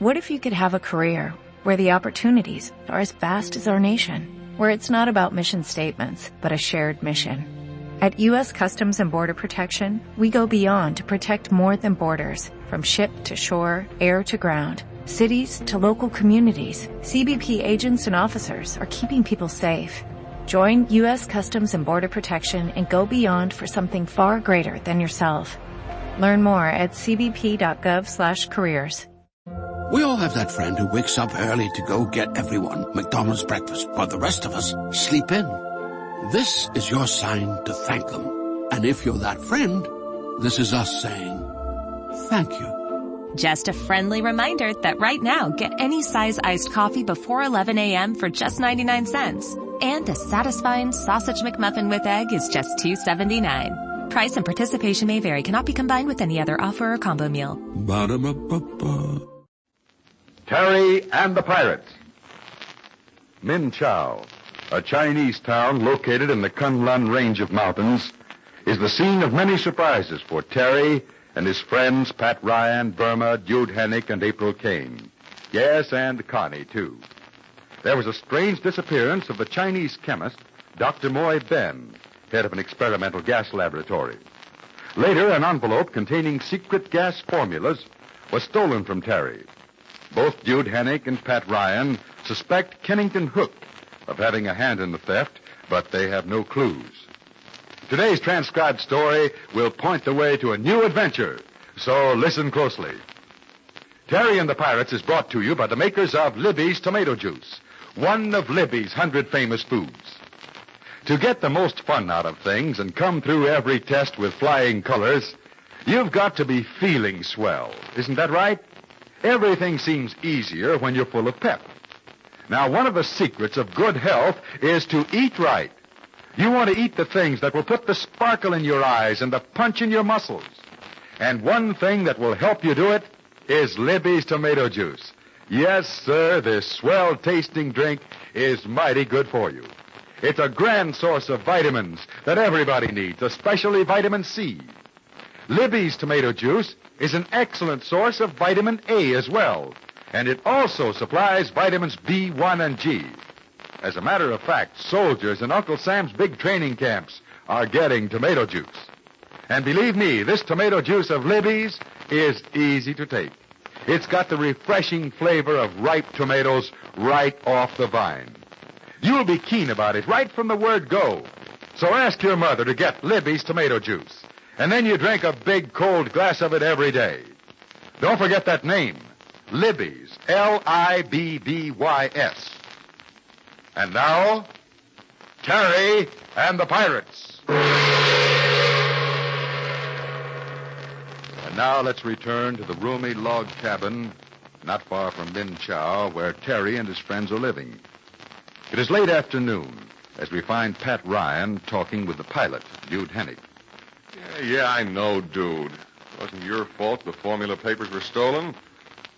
What if you could have a career where the opportunities are as vast as our nation, where it's not about mission statements, but a shared mission? At U.S. Customs and Border Protection, we go beyond to protect more than borders, from ship to shore, air to ground, cities to local communities. CBP agents and officers are keeping people safe. Join U.S. Customs and Border Protection and go beyond for something far greater than yourself. Learn more at cbp.gov/careers. We all have that friend who wakes up early to go get everyone McDonald's breakfast, while the rest of us sleep in. This is your sign to thank them. And if you're that friend, this is us saying thank you. Just a friendly reminder that right now, get any size iced coffee before 11 a.m. for just 99 cents. And a satisfying sausage McMuffin with egg is just $2.79. Price and participation may vary. Cannot be combined with any other offer or combo meal. Ba-da-ba-ba-ba. Terry and the Pirates. Min Chau, a Chinese town located in the Kunlun range of mountains, is the scene of many surprises for Terry and his friends Pat Ryan, Burma, Jude Hennick, and April Kane. Yes, and Connie, too. There was a strange disappearance of the Chinese chemist, Dr. Moy Ben, head of an experimental gas laboratory. Later, an envelope containing secret gas formulas was stolen from Terry. Both Jude Hennick and Pat Ryan suspect Kennington Hook of having a hand in the theft, but they have no clues. Today's transcribed story will point the way to a new adventure, so listen closely. Terry and the Pirates is brought to you by the makers of Libby's Tomato Juice, one of Libby's 100 famous foods. To get the most fun out of things and come through every test with flying colors, you've got to be feeling swell. Isn't that right? Everything seems easier when you're full of pep. Now, one of the secrets of good health is to eat right. You want to eat the things that will put the sparkle in your eyes and the punch in your muscles. And one thing that will help you do it is Libby's Tomato Juice. Yes, sir, this swell-tasting drink is mighty good for you. It's a grand source of vitamins that everybody needs, especially vitamin C. Libby's Tomato Juice is an excellent source of vitamin A as well, and it also supplies vitamins B1 and G. As a matter of fact, soldiers in Uncle Sam's big training camps are getting tomato juice. And believe me, this tomato juice of Libby's is easy to take. It's got the refreshing flavor of ripe tomatoes right off the vine. You'll be keen about it right from the word go. So ask your mother to get Libby's tomato juice. And then you drink a big cold glass of it every day. Don't forget that name, Libby's, Libbys. And now, Terry and the Pirates. And now let's return to the roomy log cabin not far from Min Chau, where Terry and his friends are living. It is late afternoon as we find Pat Ryan talking with the pilot, Jude Hennick. Yeah, I know, dude. It wasn't your fault the formula papers were stolen.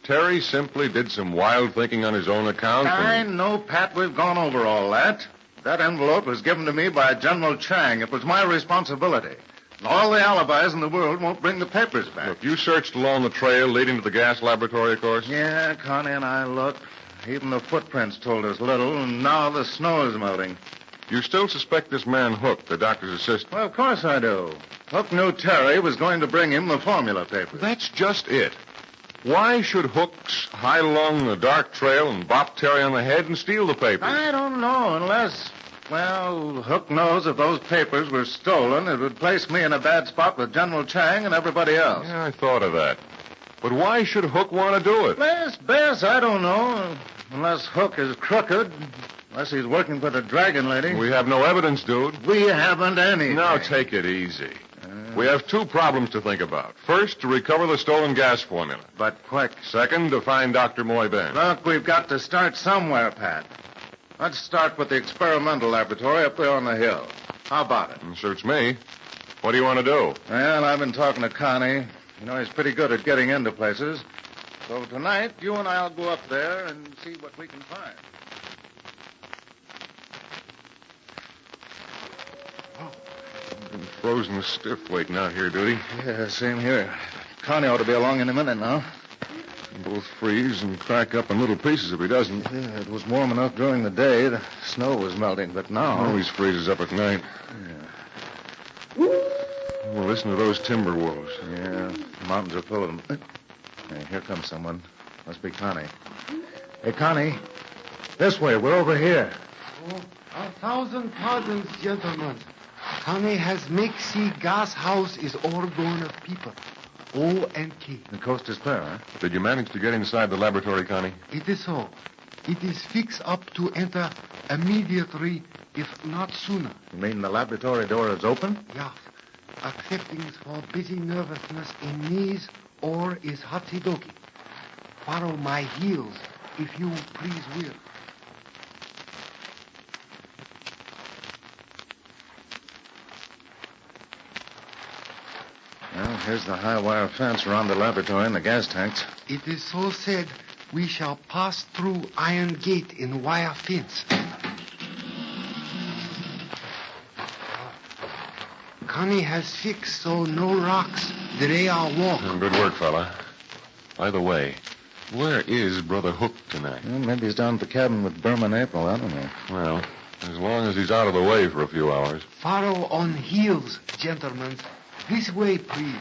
Terry simply did some wild thinking on his own account. I know, Pat. We've gone over all that. That envelope was given to me by General Chang. It was my responsibility. All the alibis in the world won't bring the papers back. Look, you searched along the trail leading to the gas laboratory, of course? Yeah, Connie and I looked. Even the footprints told us little, and now the snow is melting. You still suspect this man Hook, the doctor's assistant? Well, of course I do. Hook knew Terry was going to bring him the formula papers. That's just it. Why should Hook hide along the dark trail and bop Terry on the head and steal the papers? I don't know, unless, well, Hook knows if those papers were stolen, it would place me in a bad spot with General Chang and everybody else. Yeah, I thought of that. But why should Hook want to do it? Bess, I don't know. Unless Hook is crooked, unless he's working for the Dragon Lady. We have no evidence, dude. We haven't any. Now, take it easy. We have two problems to think about. First, to recover the stolen gas formula. But quick. Second, to find Dr. Moy Ben. Look, we've got to start somewhere, Pat. Let's start with the experimental laboratory up there on the hill. How about it? Suits me. What do you want to do? Well, I've been talking to Connie. You know, he's pretty good at getting into places. So tonight, you and I'll go up there and see what we can find. I'm frozen stiff waiting out here, Duty. Yeah, same here. Connie ought to be along in a minute now. Both freeze and crack up in little pieces if he doesn't. Yeah, it was warm enough during the day. The snow was melting, but now... Always freezes up at night. Yeah. Well, listen to those timber wolves. Yeah, the mountains are full of them. Hey, here comes someone. Must be Connie. Hey, Connie. This way. We're over here. Oh, 1,000 pardons, gentlemen. Connie has make see gas house is all gone of people. O&K. The coast is clear, huh? Did you manage to get inside the laboratory, Connie? It is so. It is fixed up to enter immediately, if not sooner. You mean the laboratory door is open? Yes. Accepting for busy nervousness in knees or is hotsy-doky. Follow my heels, if you please will. Well, here's the high wire fence around the laboratory and the gas tanks. It is so said we shall pass through iron gate in wire fence. Connie has fixed so no rocks delay our walk. Good work, fella. By the way, where is Brother Hook tonight? Well, maybe he's down at the cabin with Burma and April. I don't know. Well, as long as he's out of the way for a few hours. Follow on heels, gentlemen. This way, please.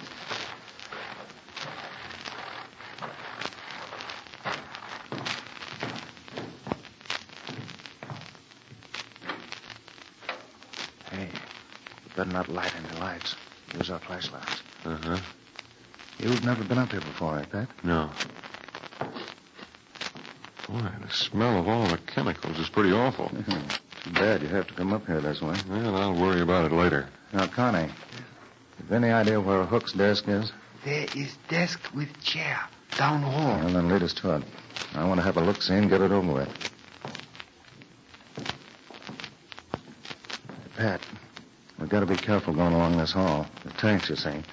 Hey, better not light any lights. Use our flashlights. Uh-huh. You've never been up here before, ain't that? No. Boy, the smell of all the chemicals is pretty awful. Too bad you have to come up here this way. Well, I'll worry about it later. Now, Connie, have any idea where Hook's desk is? There is desk with chair down hall. Well, then lead us to it. I want to have a look-see and get it over with. Pat, we've got to be careful going along this hall. The tanks, you see,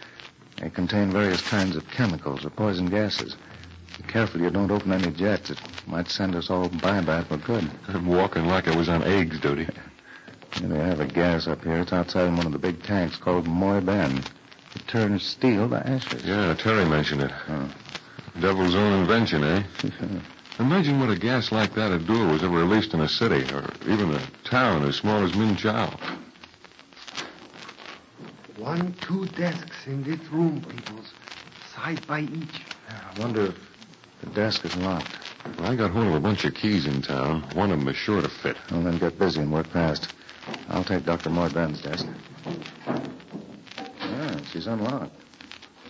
they contain various kinds of chemicals or poison gases. Be careful you don't open any jets. It might send us all bye-bye for good. I'm walking like I was on eggs duty. Yeah, they have a gas up here. It's outside in one of the big tanks called Moy Ben. It turns steel to ashes. Yeah, Terry mentioned it. Oh. Devil's own invention, eh? Imagine what a gas like that would do was ever released in a city, or even a town as small as Min Chow. 1, 2 desks in this room, peoples, side by each. I wonder if the desk is locked. I got hold of a bunch of keys in town. One of them is sure to fit. Well, then get busy and work fast. I'll take Dr. Moy Ben's desk. Yeah, she's unlocked.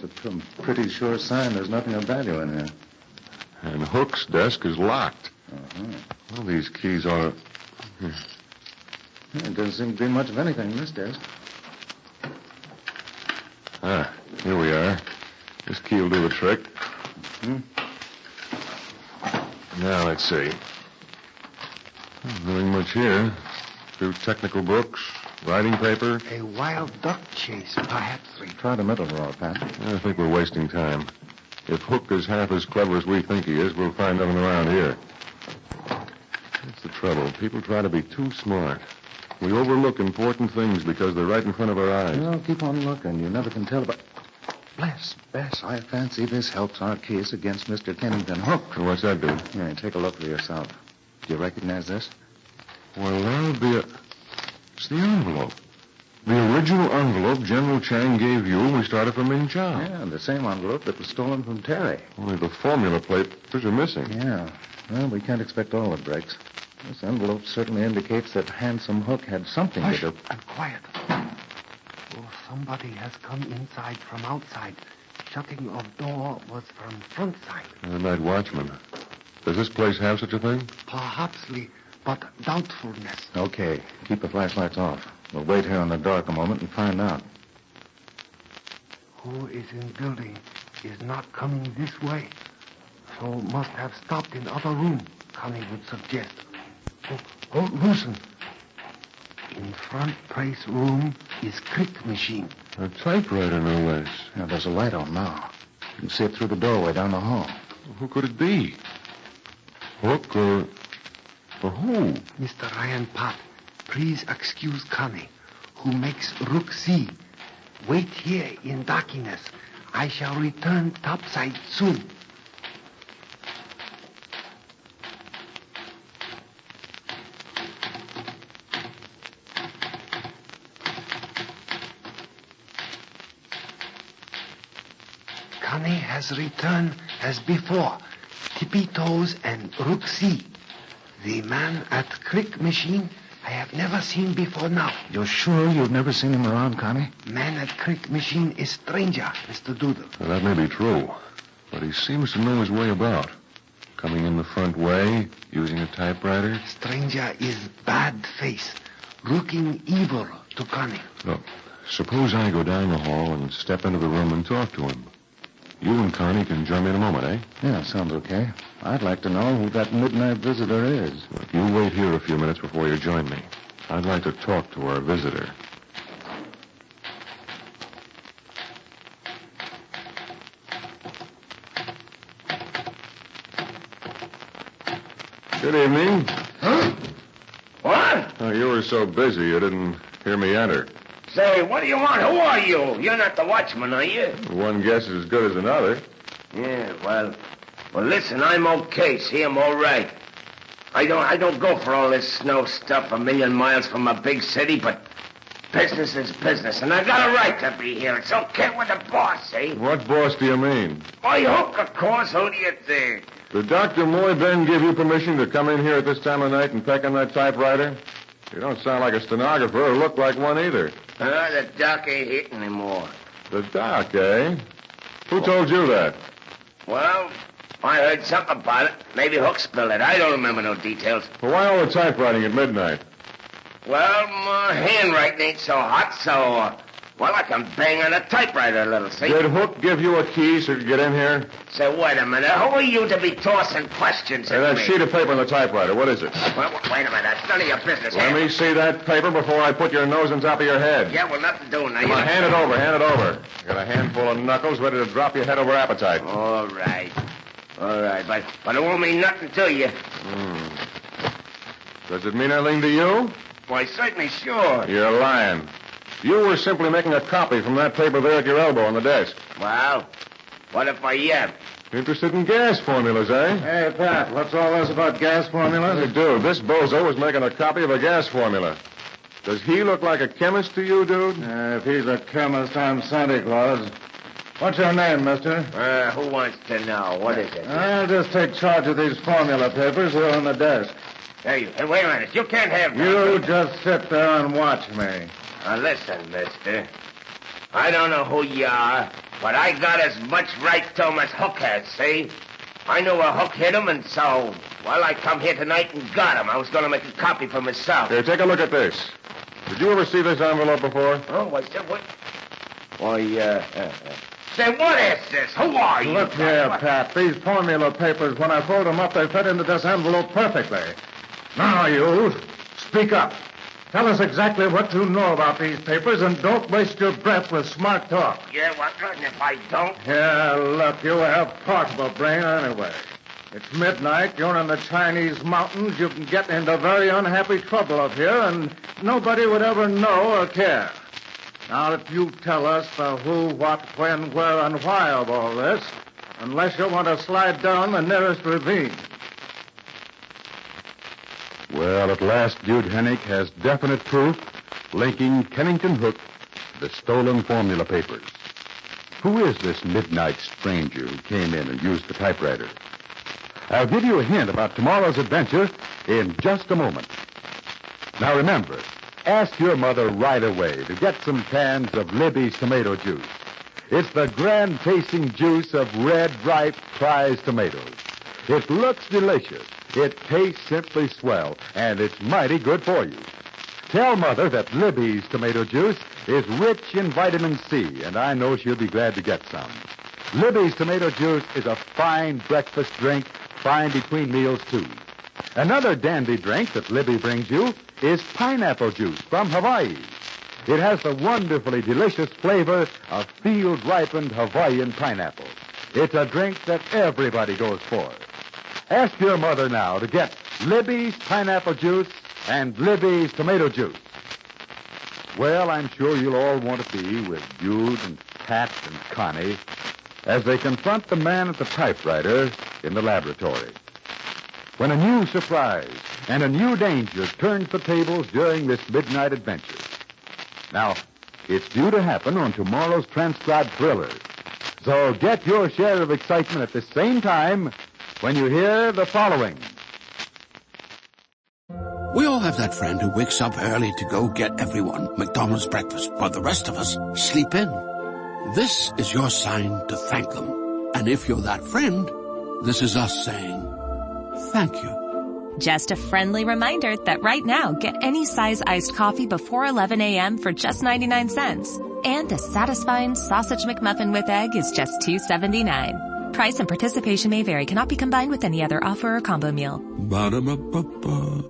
It's a pretty sure sign there's nothing of value in here. And Hook's desk is locked. Uh-huh. Well, these keys are... Yeah, it doesn't seem to be much of anything in this desk. Ah, here we are. This key will do the trick. Now, let's see. Nothing much here. A few technical books, writing paper. A wild duck chase, perhaps. Try the middle drawer, Pat. I think we're wasting time. If Hook is half as clever as we think he is, we'll find nothing around here. That's the trouble. People try to be too smart. We overlook important things because they're right in front of our eyes. Well, keep on looking. You never can tell about... Bless, I fancy this helps our case against Mr. Kennington Hook. So what's that do? Here, take a look for yourself. Do you recognize this? Well, that'll be It's the envelope. The original envelope General Chang gave you when we started from Min Chow. Yeah, the same envelope that was stolen from Terry. Only the formula papers are missing. Yeah. Well, we can't expect all the breaks. This envelope certainly indicates that Handsome Hook had something to do. And quiet. Oh, somebody has come inside from outside. Shutting of door was from front side. The night watchman. Does this place have such a thing? Perhapsly, but doubtfulness. Okay, keep the flashlights off. We'll wait here in the dark a moment and find out. Who is in building is not coming this way. So must have stopped in other room, Connie would suggest. Oh, loosen. In front place room is click machine. A typewriter, no less. Yeah, there's a light on now. You can see it through the doorway down the hall. Who could it be? Hook or who? Mr. Ryan Pat, please excuse Connie, who makes Rook see. Wait here in darkness. I shall return topside soon. has returned as before. Tippy Toes and Rook C. The man at Crick Machine I have never seen before now. You're sure you've never seen him around, Connie? Man at Crick Machine is stranger, Mr. Doodle. Well, that may be true, but he seems to know his way about. Coming in the front way, using a typewriter. Stranger is bad face, looking evil to Connie. Look, suppose I go down the hall and step into the room and talk to him. You and Connie can join me in a moment, eh? Yeah, sounds okay. I'd like to know who that midnight visitor is. Look, you wait here a few minutes before you join me. I'd like to talk to our visitor. Good evening. Huh? What? Oh, you were so busy you didn't hear me enter. Say, what do you want? Who are you? You're not the watchman, are you? One guess is as good as another. Yeah, well, listen, I'm okay. See, I'm all right. I don't go for all this snow stuff a million miles from a big city, but business is business, and I got a right to be here. It's okay with the boss, eh? What boss do you mean? My hook, of course. Who do you think? Did Dr. Moy Ben give you permission to come in here at this time of night and peck on that typewriter? You don't sound like a stenographer or look like one either. The doc ain't here anymore. The doc, eh? Who told you that? Well, I heard something about it. Maybe Hook spilled it. I don't remember no details. Well, why all the typewriting at midnight? Well, my handwriting ain't so hot, so, I can bang on a typewriter a little, see? Did Hook give you a key so you could get in here? Say, wait a minute. Who are you to be tossing questions Hey, at that me? sheet of paper on the typewriter, what is it? Well, wait a minute. That's none of your business. Let me see that paper before I put your nose on top of your head. Yeah, well, nothing doing now. Come on, hand it over. You got a handful of knuckles ready to drop your head over appetite. All right, but it won't mean nothing to you. Does it mean anything to you? Why, certainly, sure. You're lying. You were simply making a copy from that paper there at your elbow on the desk. Well, what if I am? Interested in gas formulas, eh? Hey, Pat, what's all this about gas formulas? Hey, dude, this bozo was making a copy of a gas formula. Does he look like a chemist to you, dude? If he's a chemist, I'm Santa Claus. What's your name, mister? Who wants to know? What is it? I'll just take charge of these formula papers here on the desk. Hey, wait a minute. You can't have that. You just sit there and watch me. Now, listen, mister. I don't know who you are, but I got as much right to him as Hook has, see? I knew where Hook hit him, and so, I come here tonight and got him. I was going to make a copy for myself. Here, take a look at this. Did you ever see this envelope before? Oh, what's that? What? Say, what is this? Who are you? Look here, Pat. These formula papers, when I fold them up, they fit into this envelope perfectly. Now, you, speak up. Tell us exactly what you know about these papers, and don't waste your breath with smart talk. Yeah, what good if I don't? Yeah, look, you have part of a brain anyway. It's midnight, you're in the Chinese mountains, you can get into very unhappy trouble up here, and nobody would ever know or care. Now, if you tell us the who, what, when, where, and why of all this, unless you want to slide down the nearest ravine. Well, at last, Jude Hennick has definite proof linking Kennington Hook to the stolen formula papers. Who is this midnight stranger who came in and used the typewriter? I'll give you a hint about tomorrow's adventure in just a moment. Now remember, ask your mother right away to get some cans of Libby's tomato juice. It's the grand-tasting juice of red, ripe, prize tomatoes. It looks delicious. It tastes simply swell, and it's mighty good for you. Tell Mother that Libby's tomato juice is rich in vitamin C, and I know she'll be glad to get some. Libby's tomato juice is a fine breakfast drink, fine between meals, too. Another dandy drink that Libby brings you is pineapple juice from Hawaii. It has the wonderfully delicious flavor of field-ripened Hawaiian pineapple. It's a drink that everybody goes for. Ask your mother now to get Libby's pineapple juice and Libby's tomato juice. Well, I'm sure you'll all want to be with Jude and Pat and Connie as they confront the man at the typewriter in the laboratory. When a new surprise and a new danger turns the tables during this midnight adventure. Now, it's due to happen on tomorrow's transcribed thriller. So get your share of excitement at the same time when you hear the following. We all have that friend who wakes up early to go get everyone McDonald's breakfast while the rest of us sleep in. This is your sign to thank them. And if you're that friend, this is us saying thank you. Just a friendly reminder that right now, get any size iced coffee before 11 a.m. for just 99 cents. And a satisfying sausage McMuffin with egg is just $2.79. Price and participation may vary. Cannot be combined with any other offer or combo meal. Ba-da-ba-ba-ba.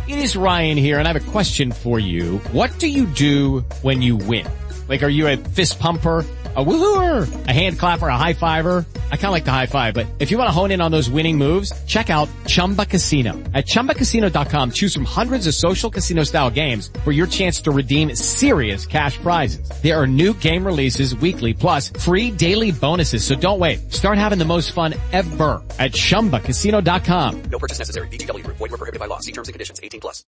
It is Ryan here, and I have a question for you. What do you do when you win? Like, are you a fist pumper, a woo-hooer, a hand clapper, a high fiver? I kind of like the high five, but if you want to hone in on those winning moves, check out Chumba Casino. At ChumbaCasino.com, choose from hundreds of social casino-style games for your chance to redeem serious cash prizes. There are new game releases weekly, plus free daily bonuses, so don't wait. Start having the most fun ever at ChumbaCasino.com. No purchase necessary. VGW Group. Void where prohibited by law. See terms and conditions. 18+.